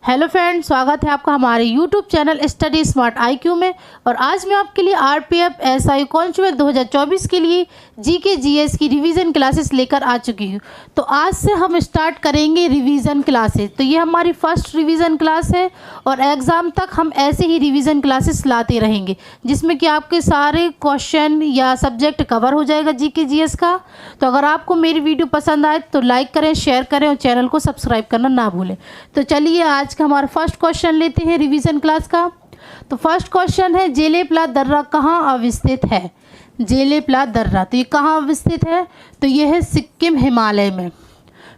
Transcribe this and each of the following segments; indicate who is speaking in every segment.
Speaker 1: Hello friends, स्वागत है आपका हमारे YouTube channel study smart IQ में। और आज मैं आपके लिए आरपीएफ एसआई कांस्टेबल 2024 के लिए जीके जीएस की रिवीजन क्लासेस लेकर आ चुकी हूँ। तो आज से हम स्टार्ट करेंगे रिवीजन क्लासेस। तो ये हमारी फर्स्ट रिवीजन क्लास है और एग्ज़ाम तक हम ऐसे ही रिवीजन क्लासेस लाते रहेंगे, जिसमें कि आपके सारे क्वेश्चन या सब्जेक्ट कवर हो जाएगा जीके जीएस का। तो अगर आपको मेरी वीडियो पसंद आए तो लाइक करें, शेयर करें और चैनल को सब्सक्राइब करना ना भूलें। तो चलिए आज का हमारा फर्स्ट क्वेश्चन लेते हैं रिवीजन क्लास का। तो फर्स्ट क्वेश्चन है, जेलेपला दर्रा कहाँ अवस्थित है? जेलेपला दर्रा, तो ये कहाँ अवस्थित है? तो ये है सिक्किम हिमालय में।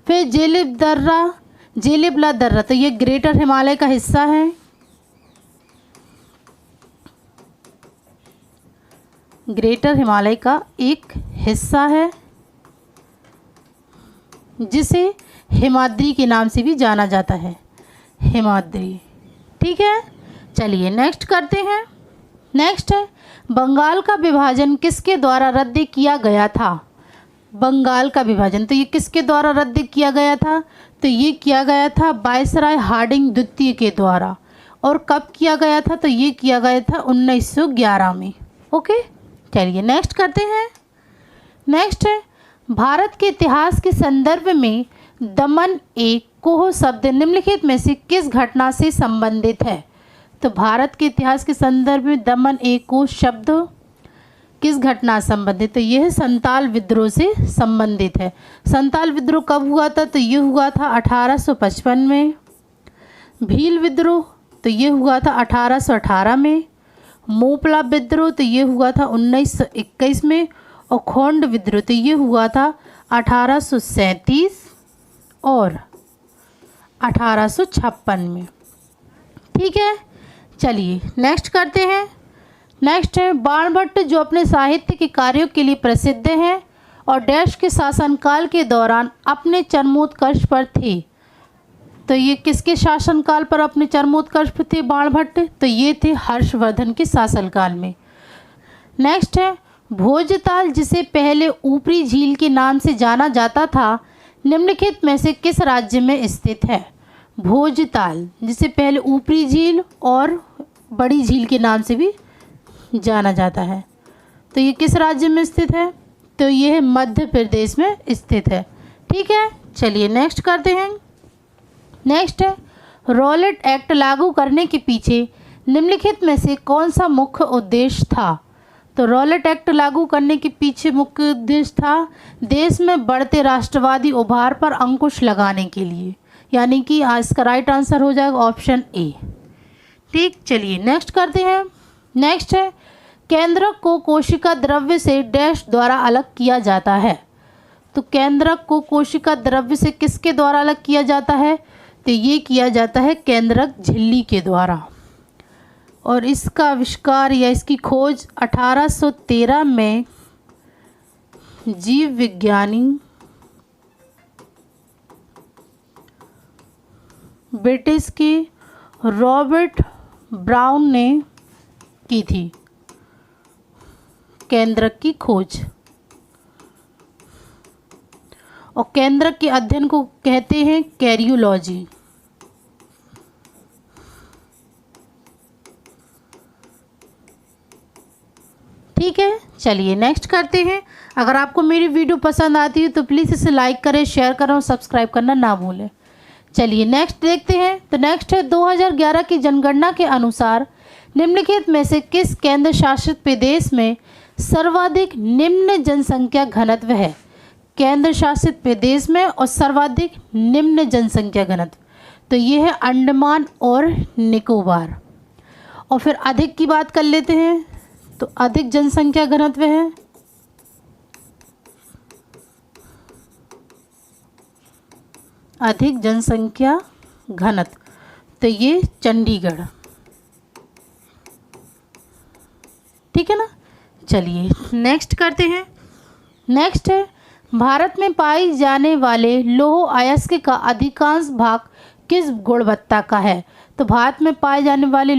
Speaker 1: फिर जेलेपला दर्रा, तो ये ग्रेटर हिमालय का हिस्सा है। ग्रेटर हिमालय का एक हिस्सा है जिसे हिमाद्री के नाम से भी जाना जाता है, हिमाद्री। ठीक है, चलिए नेक्स्ट करते हैं। नेक्स्ट है, बंगाल का विभाजन किसके द्वारा रद्द किया गया था? बंगाल का विभाजन, तो ये किसके द्वारा रद्द किया गया था? तो ये किया गया था वायसराय हार्डिंग द्वितीय के द्वारा। और कब किया गया था? तो ये किया गया था 1911 में। ओके, चलिए नेक्स्ट करते हैं। नेक्स्ट है, भारत के इतिहास के संदर्भ में दमन एक कोह शब्द निम्नलिखित में से किस घटना से संबंधित है? तो भारत के इतिहास के संदर्भ में दमन एक कोह शब्द किस घटना से संबंधित? तो यह संताल विद्रोह से संबंधित है। संताल विद्रोह कब हुआ था? तो ये हुआ था 1855 में। भील विद्रोह, तो ये हुआ था 1818 में। मोपला विद्रोह, तो ये हुआ था 1921 में। और खोंड विद्रोह, तो ये हुआ था 1837 और 1856 में। ठीक है, चलिए नेक्स्ट करते हैं। नेक्स्ट है, बाणभट्ट जो अपने साहित्य के कार्यों के लिए प्रसिद्ध हैं और डैश के शासनकाल के दौरान अपने चरमोत्कर्ष पर थे। तो ये किसके शासनकाल पर अपने चरमोत्कर्ष पर थे बाणभट्ट? तो ये थे हर्षवर्धन के शासनकाल में। नेक्स्ट है, भोजताल जिसे पहले ऊपरी झील के नाम से जाना जाता था निम्नलिखित में से किस राज्य में स्थित है? भोजताल जिसे पहले ऊपरी झील और बड़ी झील के नाम से भी जाना जाता है, तो ये किस राज्य में स्थित है? तो ये है मध्य प्रदेश में स्थित है। ठीक है, चलिए नेक्स्ट करते हैं। नेक्स्ट है, रॉलेट एक्ट लागू करने के पीछे निम्नलिखित में से कौन सा मुख्य उद्देश्य था? तो रॉलेट एक्ट लागू करने के पीछे मुख्य उद्देश्य था देश में बढ़ते राष्ट्रवादी उभार पर अंकुश लगाने के लिए, यानी कि इसका राइट आंसर हो जाएगा ऑप्शन ए। ठीक, चलिए नेक्स्ट करते हैं। नेक्स्ट है, केंद्रक को कोशिका द्रव्य से डैश द्वारा अलग किया जाता है। तो केंद्रक को कोशिका द्रव्य से किसके द्वारा अलग किया जाता है? तो ये किया जाता है केंद्रक झिल्ली के द्वारा। और इसका आविष्कार या इसकी खोज 1813 में जीव विज्ञानी ब्रिटिश के रॉबर्ट ब्राउन ने की थी, केंद्रक की खोज। और केंद्रक के अध्ययन को कहते हैं कैरियोलॉजी। ठीक है, चलिए नेक्स्ट करते हैं। अगर आपको मेरी वीडियो पसंद आती है तो प्लीज़ इसे लाइक करें, शेयर करें और सब्सक्राइब करना ना भूलें। चलिए नेक्स्ट देखते हैं। तो नेक्स्ट है, 2011 की जनगणना के अनुसार निम्नलिखित में से किस केंद्र शासित प्रदेश में सर्वाधिक निम्न जनसंख्या घनत्व है? केंद्र शासित प्रदेश में और सर्वाधिक निम्न जनसंख्या घनत्व, तो ये है अंडमान और निकोबार। और फिर अधिक की बात कर लेते हैं। तो अधिक जनसंख्या घनत्व है अधिक जनसंख्या घनत्व, तो ये चंडीगढ़। ठीक है ना, चलिए नेक्स्ट करते हैं। नेक्स्ट है, भारत में पाई जाने वाले लौह अयस्क का अधिकांश भाग किस गुणवत्ता का है? तो भारत में पाए जाने वाले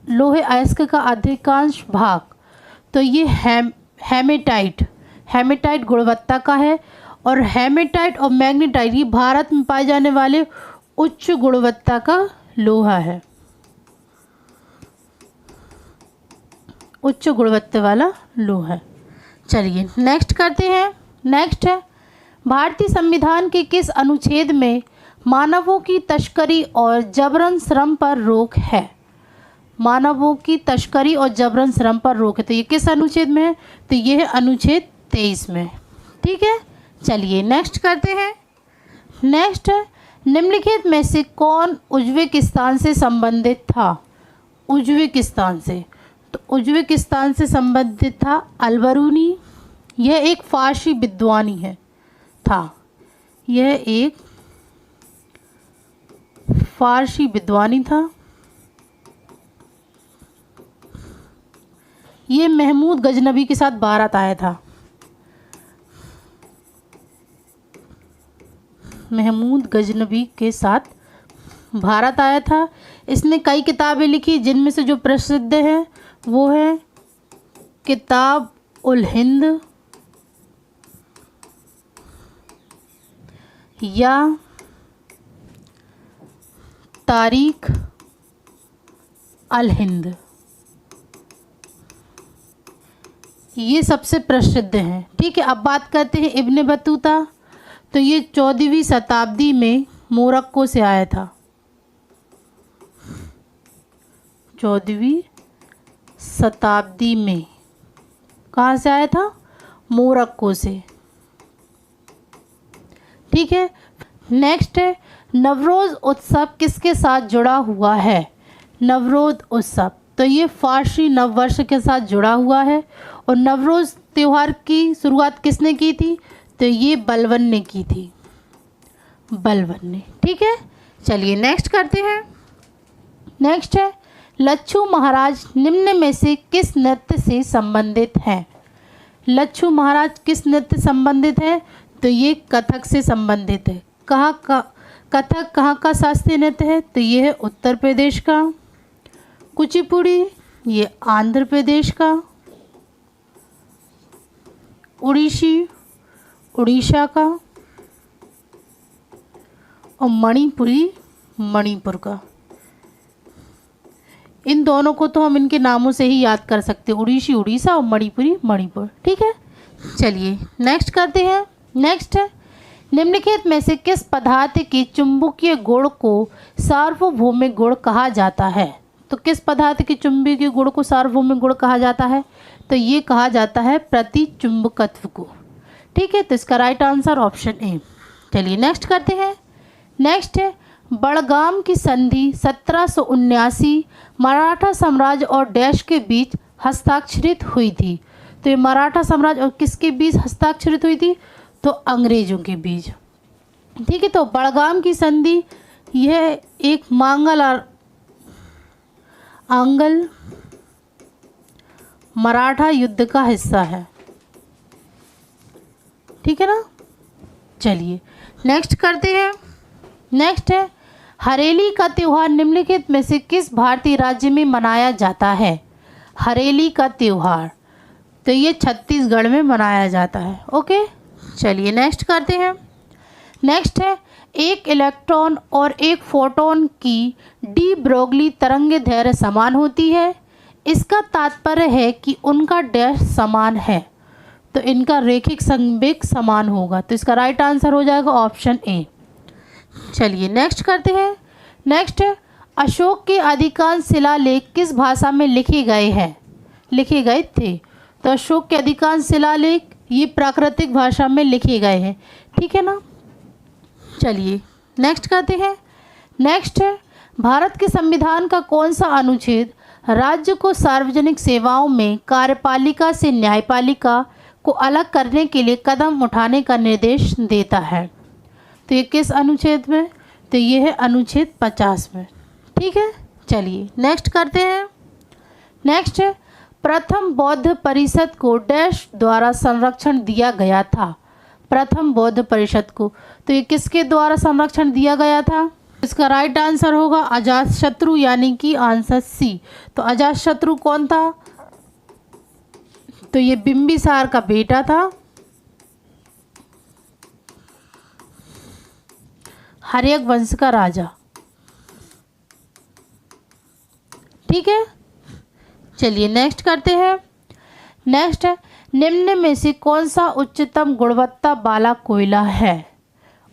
Speaker 1: लोह अयस्क का अधिकांश भाग, तो ये हेमेटाइट गुणवत्ता का है। और हेमेटाइट और मैग्नेटाइट ये भारत में पाए जाने वाले उच्च गुणवत्ता का लोहा है, उच्च गुणवत्ता वाला लोहा है। चलिए नेक्स्ट करते हैं। नेक्स्ट है, भारतीय संविधान के किस अनुच्छेद में मानवों की तस्करी और जबरन श्रम पर रोक है? मानवों की तस्करी और जबरन श्रम पर रोक है, तो ये किस अनुच्छेद में है? तो ये है अनुच्छेद 23 में। ठीक है, चलिए नेक्स्ट करते हैं। नेक्स्ट है, निम्नलिखित में से कौन उज्बेकिस्तान से संबंधित था? उज्बेकिस्तान से, तो उज्बेकिस्तान से संबंधित था अलबरूनी। यह एक फारसी विद्वानी है था, यह एक फारसी विद्वानी था। ये महमूद गजनबी के साथ भारत आया था। महमूद गजनबी के साथ भारत आया था। इसने कई किताबें लिखी, जिनमें से जो प्रसिद्ध है वो है किताब उल हिंद या तारीख अल हिंद, ये सबसे प्रसिद्ध हैं। ठीक है, अब बात करते हैं इब्ने बतूता। तो ये 14वीं शताब्दी में मोरक्को से आया था। 14वीं शताब्दी में कहाँ से आया था? मोरक्को से। ठीक है, नेक्स्ट है, नवरोज़ उत्सव किसके साथ जुड़ा हुआ है? नवरोज़ उत्सव, तो ये फारसी नववर्ष के साथ जुड़ा हुआ है। और नवरोज़ त्यौहार की शुरुआत किसने की थी? तो ये बलबन ने की थी, बलबन ने। ठीक है, चलिए नेक्स्ट करते हैं। नेक्स्ट है, लच्छू महाराज निम्न में से किस नृत्य से संबंधित हैं? लच्छू महाराज किस नृत्य संबंधित है? तो ये कथक से संबंधित है। कहाँ का कथक कहाँ का शास्त्रीय नृत्य है? तो ये है उत्तर प्रदेश का। कुचिपुड़ी ये आंध्र प्रदेश का। उड़ीसी उड़ीसा का। और मणिपुरी मणिपुर का। इन दोनों को तो हम इनके नामों से ही याद कर सकते हैं, उड़ीसी उड़ीसा और मणिपुरी मणिपुर। ठीक है, चलिए नेक्स्ट करते हैं। नेक्स्ट है, निम्नलिखित में से किस पदार्थ के चुंबकीय गुण को सार्वभौमिक गुण कहा जाता है? तो किस पदार्थ के चुंबकीय गुण को सार्वभौमिक गुण कहा जाता है? तो ये कहा जाता है प्रतिचुंबकत्व को। ठीक है, तो इसका राइट आंसर ऑप्शन ए। चलिए नेक्स्ट करते हैं। नेक्स्ट है, बड़गाम की संधि 1779 मराठा साम्राज्य और डैश के बीच हस्ताक्षरित हुई थी। तो ये मराठा साम्राज्य और किसके बीच हस्ताक्षरित हुई थी? तो अंग्रेजों के बीच। ठीक है, तो बड़गाम की संधि यह एक आंग्ल मराठा युद्ध का हिस्सा है। ठीक है ना, चलिए नेक्स्ट करते हैं। नेक्स्ट है, हरेली का त्यौहार निम्नलिखित में से किस भारतीय राज्य में मनाया जाता है? हरेली का त्यौहार, तो ये छत्तीसगढ़ में मनाया जाता है। ओके, चलिए नेक्स्ट करते हैं। नेक्स्ट है, एक इलेक्ट्रॉन और एक फोटोन की डी ब्रोगली तरंगदैर्घ्य समान होती है। इसका तात्पर्य है कि उनका डैश समान है, तो इनका रैखिक संवेग समान होगा। तो इसका राइट आंसर हो जाएगा ऑप्शन ए। चलिए नेक्स्ट करते हैं। नेक्स्ट है, अशोक के अधिकांश शिलालेख किस भाषा में लिखे गए थे? तो अशोक के अधिकांश शिलालेख ये प्राकृतिक भाषा में लिखे गए हैं। ठीक है ना, चलिए नेक्स्ट करते हैं। नेक्स्ट है, भारत के संविधान का कौन सा अनुच्छेद राज्य को सार्वजनिक सेवाओं में कार्यपालिका से न्यायपालिका को अलग करने के लिए कदम उठाने का निर्देश देता है? तो ये किस अनुच्छेद में? तो ये है अनुच्छेद 50 में। ठीक है, चलिए नेक्स्ट करते हैं। नेक्स्ट है, प्रथम बौद्ध परिषद को डैश द्वारा संरक्षण दिया गया था? प्रथम बौद्ध परिषद को, तो ये किसके द्वारा संरक्षण दिया गया था? इसका राइट आंसर होगा अजातशत्रु, यानी कि आंसर सी। तो अजातशत्रु कौन था? तो ये बिंबिसार का बेटा था। हर्यक वंश का राजा। ठीक है, चलिए नेक्स्ट करते हैं। नेक्स्ट है, निम्न में से कौन सा उच्चतम गुणवत्ता वाला कोयला है?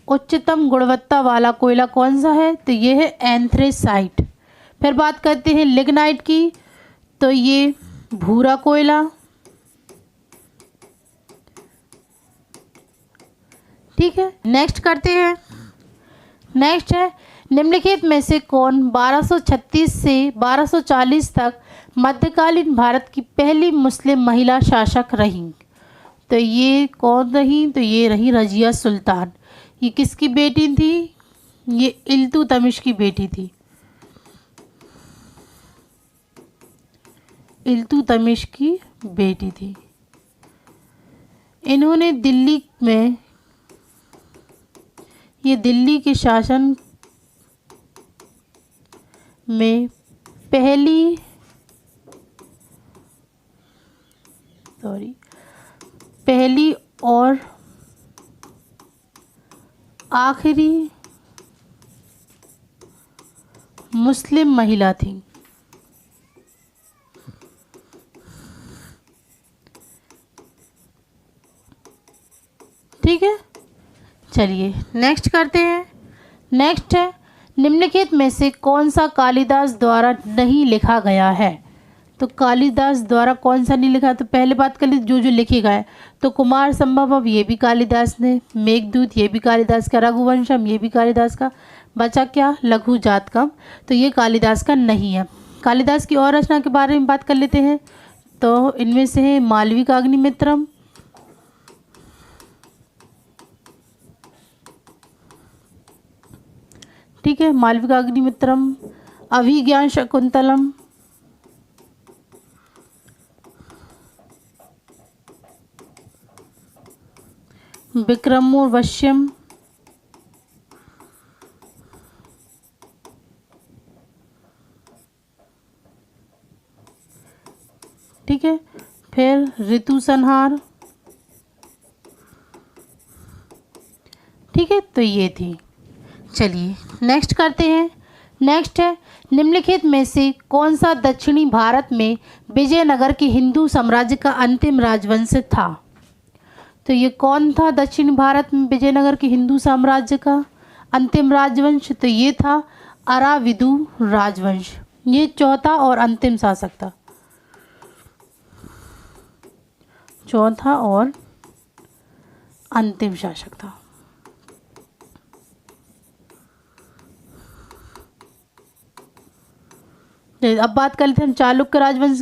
Speaker 1: उच्चतम गुणवत्ता वाला कोयला कौन सा है? तो ये है एंथ्रेसाइट। फिर बात करते हैं लिग्नाइट की, तो ये भूरा कोयला। ठीक है, नेक्स्ट करते हैं। नेक्स्ट है, निम्नलिखित में से कौन 1236 से 1240 तक मध्यकालीन भारत की पहली मुस्लिम महिला शासक रहीं? तो ये कौन रही? तो ये रही रजिया सुल्तान। ये किसकी बेटी थी? ये इल्तुतमिश की बेटी थी। इल्तुतमिश की बेटी थी। इन्होंने दिल्ली में, ये दिल्ली के शासन में पहली और आखिरी मुस्लिम महिला थी। ठीक है, चलिए नेक्स्ट करते हैं। नेक्स्ट है, निम्नलिखित में से कौन सा कालिदास द्वारा नहीं लिखा गया है? तो कालिदास द्वारा कौन सा नहीं लिखा? तो पहले बात कर ली जो जो लिखे गए, तो कुमार संभवम ये भी कालिदास ने, मेघदूत ये भी कालिदास का, रघुवंशम ये भी कालिदास का, बचा क्या? लघु जातकम, तो ये कालिदास का नहीं है। कालिदास की और रचना के बारे में बात कर लेते हैं, तो इनमें से है मालविकाग्निमित्रम, ठीक है, मालविकाग्निमित्रम, अभिज्ञान शकुंतलम, विक्रमोर्वश्यम, ठीक है, फिर ऋतु संहार। ठीक है, तो ये थी। चलिए नेक्स्ट करते हैं। नेक्स्ट है, निम्नलिखित में से कौन सा दक्षिणी भारत में विजयनगर के हिंदू साम्राज्य का अंतिम राजवंश था? तो ये कौन था दक्षिणी भारत में विजयनगर के हिंदू साम्राज्य का अंतिम राजवंश? तो ये था अराविदु राजवंश। ये चौथा और अंतिम शासक था, चौथा और अंतिम शासक था। अब बात कर लेते हैं हम चालुक्य राजवंश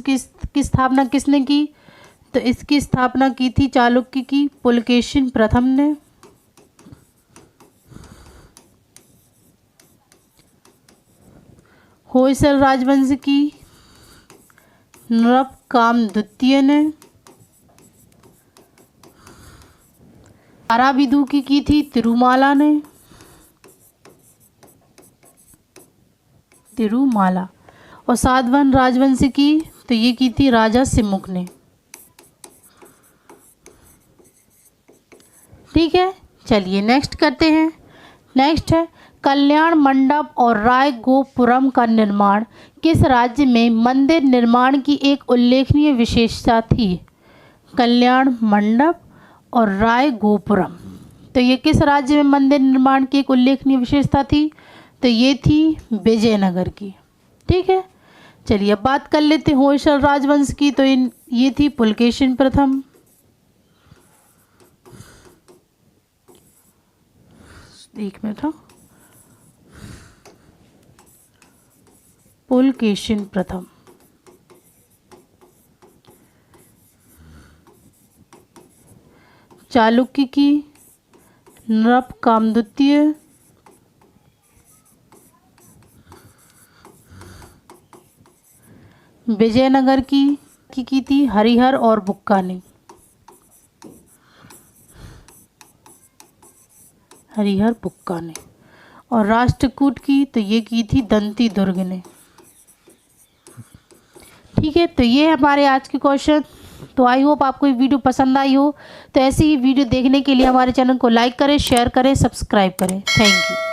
Speaker 1: की स्थापना किसने की? तो इसकी स्थापना की थी चालुक्य की पुलकेशिन प्रथम ने। होयसल राजवंश की नृपकाम द्वितीय ने। अराविदु की थी तिरुमाला ने, तिरुमाला। और सातवाहन राजवंश की तो ये की थी राजा सिमुक ने। ठीक है, चलिए नेक्स्ट करते हैं। नेक्स्ट है, कल्याण मंडप और राय गोपुरम का निर्माण किस राज्य में मंदिर निर्माण की एक उल्लेखनीय विशेषता थी? कल्याण मंडप और राय गोपुरम, तो ये किस राज्य में मंदिर निर्माण की एक उल्लेखनीय विशेषता थी? तो ये थी विजयनगर की। ठीक है, चलिए अब बात कर लेते हैं होयसल राजवंश की। तो ये थी पुलकेशिन प्रथम। एक मिनट, हाँ, पुलकेशिन प्रथम। चालुक्य की नृपकाम द्वितीय। विजयनगर की थी हरिहर और बुक्का ने, हरिहर बुक्का ने। और राष्ट्रकूट की तो ये की थी दंती दुर्ग ने। ठीक है, तो ये हमारे आज के क्वेश्चन। तो आई होप आपको ये वीडियो पसंद आई हो। तो ऐसे ही वीडियो देखने के लिए हमारे चैनल को लाइक करें, शेयर करें, सब्सक्राइब करें। Thank you.